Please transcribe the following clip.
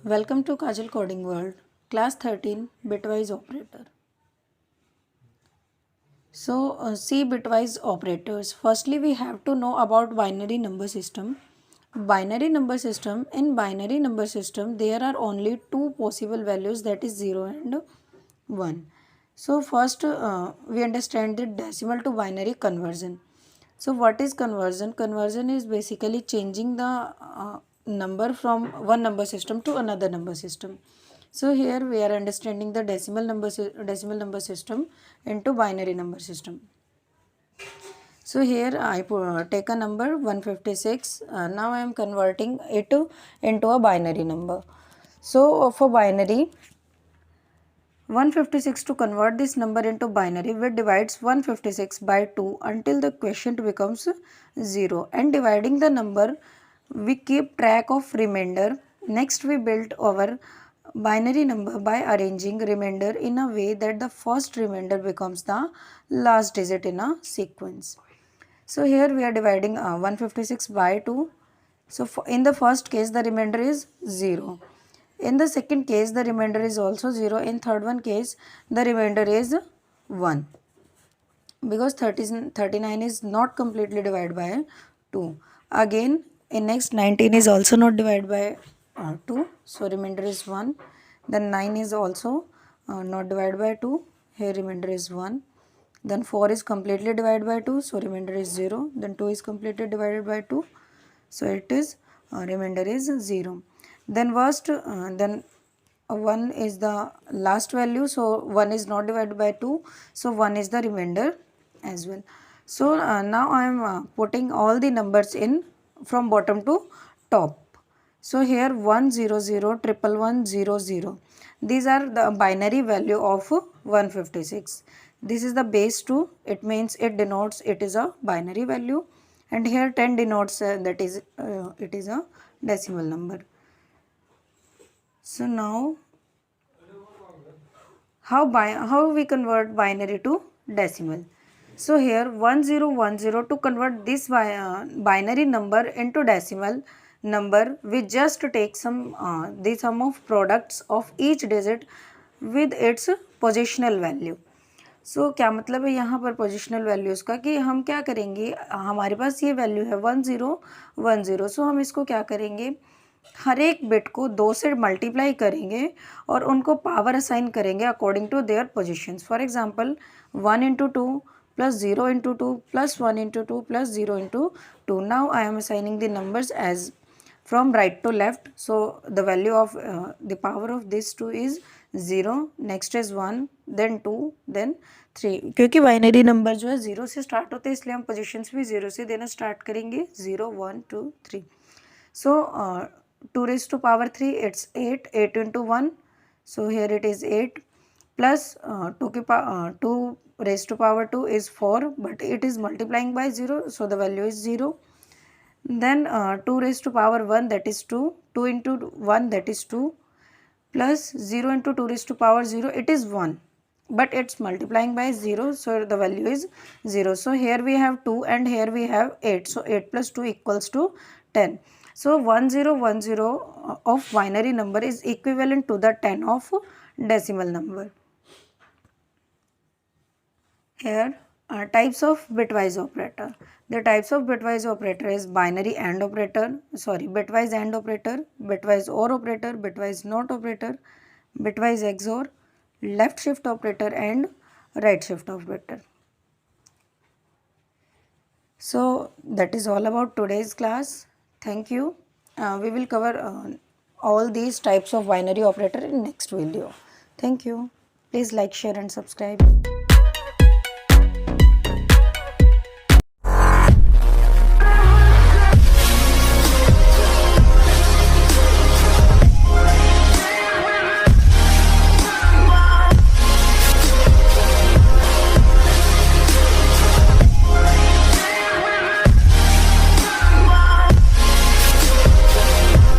Welcome to Kajal Coding World, Class 13, Bitwise Operator. See bitwise operators. Firstly, we have to know about binary number system. Binary number system. In binary number system, there are only two possible values, that is 0 and 1. So first, we understand the decimal to binary conversion. So what is conversion? Conversion is basically changing the number from one number system to another number system. So here we are understanding the decimal number system into binary number system. So here I take a number 156. Now I am converting it into a binary number. So for binary 156, to convert this number into binary, we divides 156 by 2 until the quotient becomes 0, and dividing the number we keep track of remainder. Next we build our binary number by arranging remainder in a way that the first remainder becomes the last digit in a sequence. So here we are dividing 156 by 2. So in the first case the remainder is 0. In the second case the remainder is also 0. In third one case the remainder is 1, because 39 is not completely divided by 2. Again in next 19 is also not divided by 2, so remainder is 1. Then 9 is also not divided by 2, here remainder is 1. Then 4 is completely divided by 2, so remainder is 0. Then 2 is completely divided by 2, so it is remainder is 0. Then 1 is the last value, so 1 is not divided by 2, so 1 is the remainder as well. So now I am putting all the numbers in from bottom to top. So here 1 0 0 1 1 0 0. These are the binary value of 156. This is the base 2. It means it denotes it is a binary value, and here 10 denotes that is it is a decimal number. So now how we convert binary to decimal? So here 1010, to convert this binary number into decimal number, we just take the sum of products of each digit with its positional value. सो क्या मतलब है यहाँ पर positional values का, कि हम क्या करेंगे, हमारे पास ये वैल्यू है 1010, सो हम इसको क्या करेंगे, हर एक बिट को 2 से मल्टीप्लाई करेंगे और उनको पावर असाइन करेंगे according to their positions. For example 1 into 2 plus 0 into 2 plus 1 into 2 plus 0 into 2. Now I am assigning the numbers as from right to left. So the value of the power of this 2 is 0, next is 1, then 2, then 3. क्योंकि binary number जो है 0 से start होते हैं, इसलिए हम positions भी 0 से देना स्टार्ट करेंगे. 0 1 2 3. So 2 raised to power 3, it's 8 into 1, so here it is 8, plus 2 raised to power 2 is 4, but it is multiplying by 0, so the value is 0. Then 2 raised to power 1, that is 2, 2 into 1, that is 2, plus 0 into 2 raised to power 0, it is 1, but it's multiplying by 0, so the value is 0. So here we have 2 and here we have 8, so 8 plus 2 equals to 10. So 1010 of binary number is equivalent to the 10 of decimal number. Here types of bitwise operator. The types of bitwise operator is binary AND operator, bitwise AND operator, bitwise OR operator, bitwise NOT operator, bitwise XOR, left shift operator and right shift operator. So that is all about today's class. Thank you. We will cover all these types of binary operator in next video. Thank you. Please like, share and subscribe.